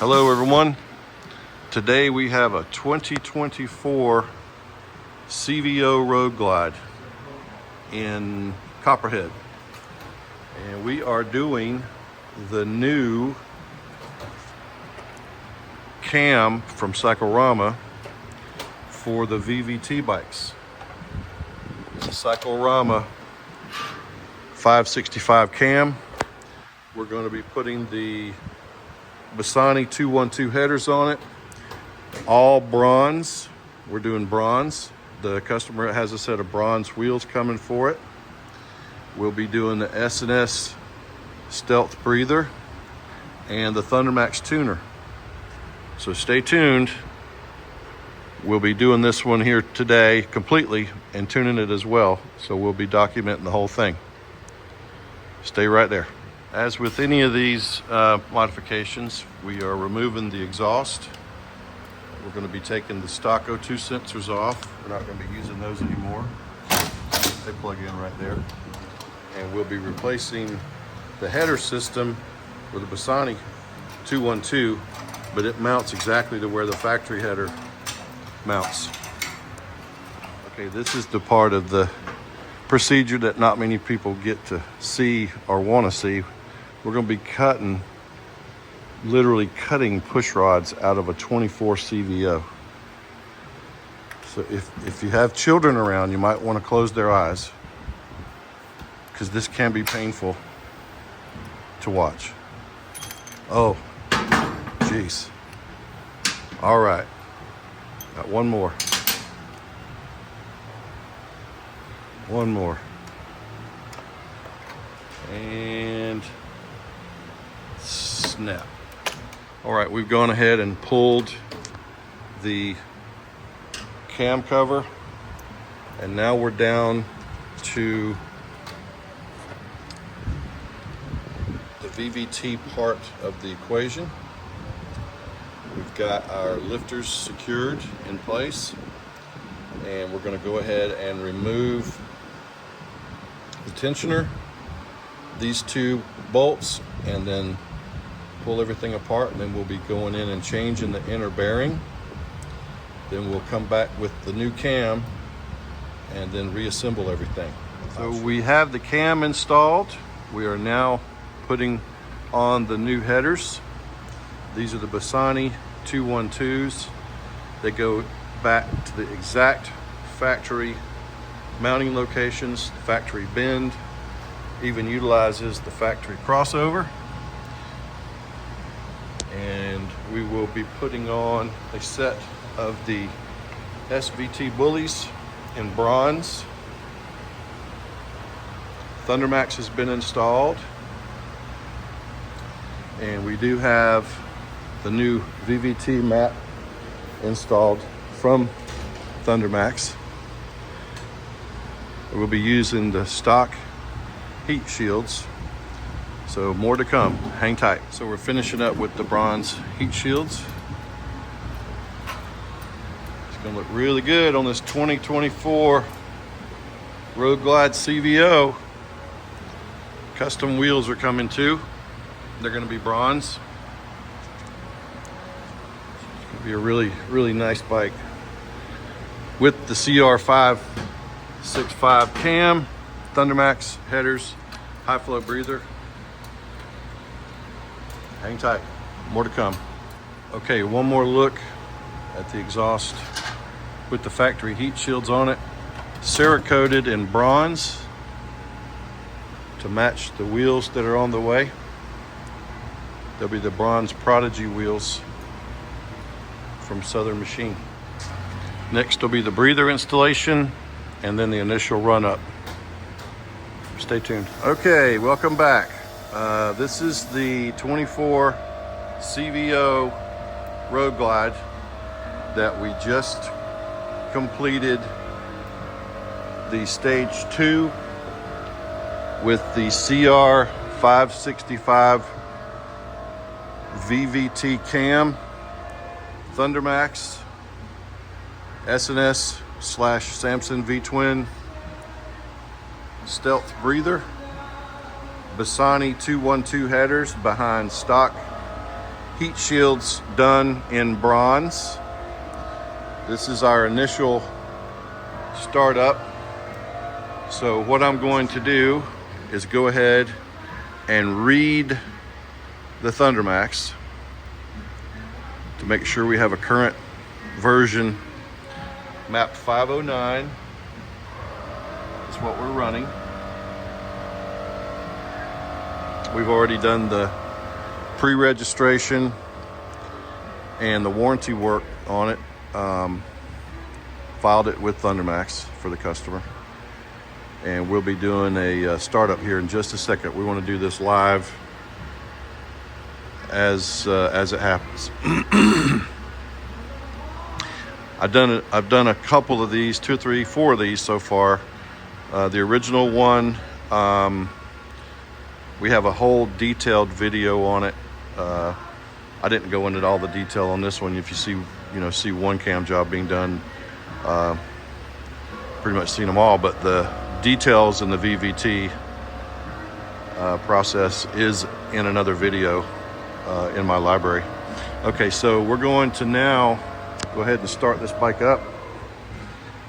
Hello everyone. Today we have a 2024 CVO Roadglide in Copperhead. And we are doing the new cam from Cyclerama for the VVT bikes. It's a Cyclerama 565 cam. We're going to be putting the Bassani 212 headers on it, all bronze. We're doing bronze. The customer has a set of bronze wheels coming for it. We'll be doing the S&S Stealth breather and the Thundermax tuner. So stay tuned. We'll be doing this one here today completely and tuning it as well. So we'll be documenting the whole thing. Stay right there. As with any of these modifications, we are removing the exhaust. We're going to be taking the stock O2 sensors off. We're not going to be using those anymore. They plug in right there. And we'll be replacing the header system with a Bassani 212, but it mounts exactly to where the factory header mounts. Okay, this is the part of the procedure that not many people get to see or want to see. We're going to be literally cutting push rods out of a 24 CVO. So if you have children around, you might want to close their eyes, because this can be painful to watch. Oh, jeez. All right, got one more. One more. And snap. All right, we've gone ahead and pulled the cam cover, and now we're down to the VVT part of the equation. We've got our lifters secured in place, and we're going to go ahead and remove the tensioner, these two bolts, and then pull everything apart, and then we'll be going in and changing the inner bearing. Then we'll come back with the new cam and then reassemble everything. So we have the cam installed. We are now putting on the new headers. These are the Bassani 212s. They go back to the exact factory mounting locations. The factory bend even utilizes the factory crossover. And we will be putting on a set of the SVT bullies in bronze. Thundermax has been installed, and we do have the new VVT mat installed from Thundermax. We'll be using the stock heat shields, so more to come. Hang tight. So we're finishing up with the bronze heat shields. It's gonna look really good on this 2024 Roadglide CVO. Custom wheels are coming too. They're gonna be bronze. It's gonna be a really, really nice bike with the CR565 cam, Thundermax headers, high flow breather. Hang tight, more to come. Okay, one more look at the exhaust with the factory heat shields on it. Cerakoted in bronze to match the wheels that are on the way. They'll be the bronze Prodigy wheels from Southern Machine. Next will be the breather installation and then the initial run up. Stay tuned. Okay, welcome back. This is the 24 CVO Roadglide that we just completed the stage 2 with the CR565 VVT cam, Thundermax, S&S/Samson V-twin Stealth breather, Bassani 212 headers behind stock heat shields done in bronze. This is our initial startup. So what I'm going to do is go ahead and read the Thundermax to make sure we have a current version. Map 509 is what we're running. We've already done the pre-registration and the warranty work on it. Filed it with Thundermax for the customer. And we'll be doing a startup here in just a second. We want to do this live as it happens. I've done a couple of these, 2, 3, 4 of these so far. The original one, we have a whole detailed video on it. I didn't go into all the detail on this one. If you see one cam job being done, pretty much seen them all, but the details in the VVT process is in another video in my library. Okay, so we're going to now go ahead and start this bike up.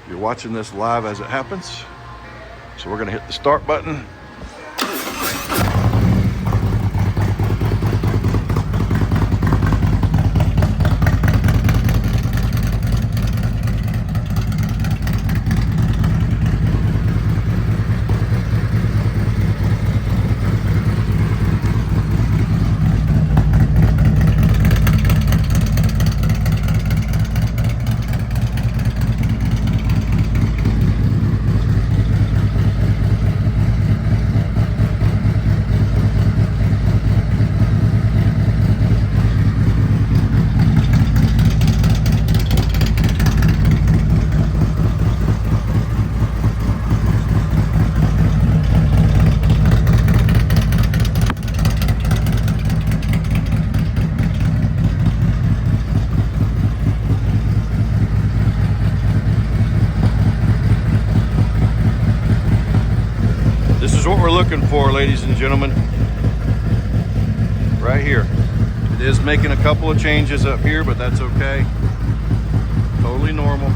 You're watching this live as it happens. So we're gonna hit the start button. This is what we're looking for, ladies and gentlemen, right here. It is making a couple of changes up here, but that's okay. Totally normal.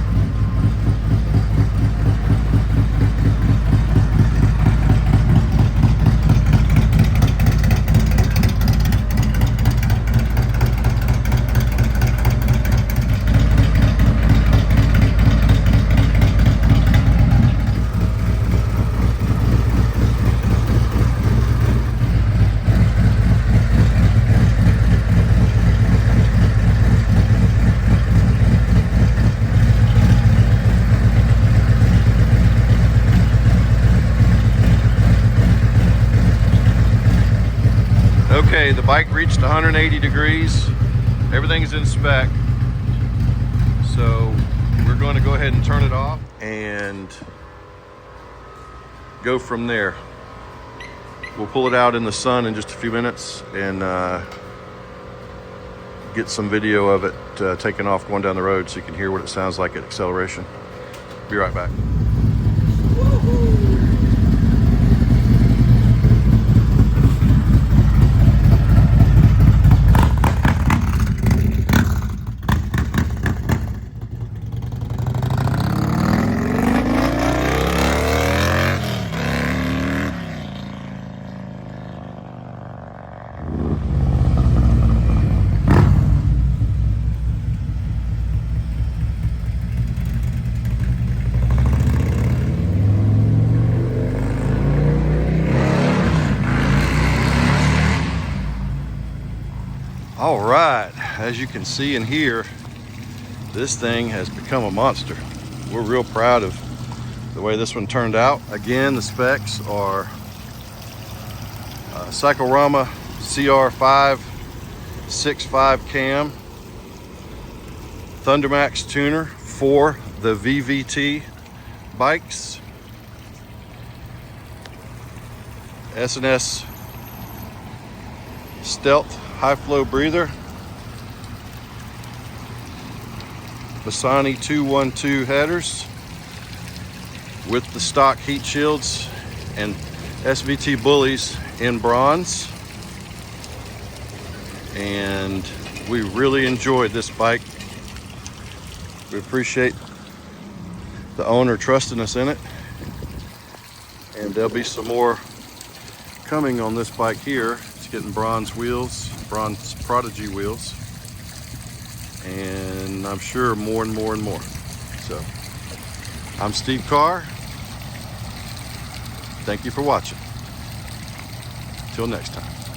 Okay, the bike reached 180 degrees. Everything's in spec. So we're going to go ahead and turn it off and go from there. We'll pull it out in the sun in just a few minutes and get some video of it taking off going down the road so you can hear what it sounds like at acceleration. Be right back. All right, as you can see and hear, this thing has become a monster. We're real proud of the way this one turned out. Again, the specs are Cyclerama CR565 cam, Thundermax tuner for the VVT bikes, S&S Stealth high flow breather, Bassani 212 headers with the stock heat shields and SVT bullies in bronze, and We really enjoyed this bike. We appreciate the owner trusting us in it. And there'll be some more coming on this bike here. It's getting bronze wheels, bronze Prodigy wheels. And I'm sure more and more and more. So, I'm Steve Carr. Thank you for watching. Till next time.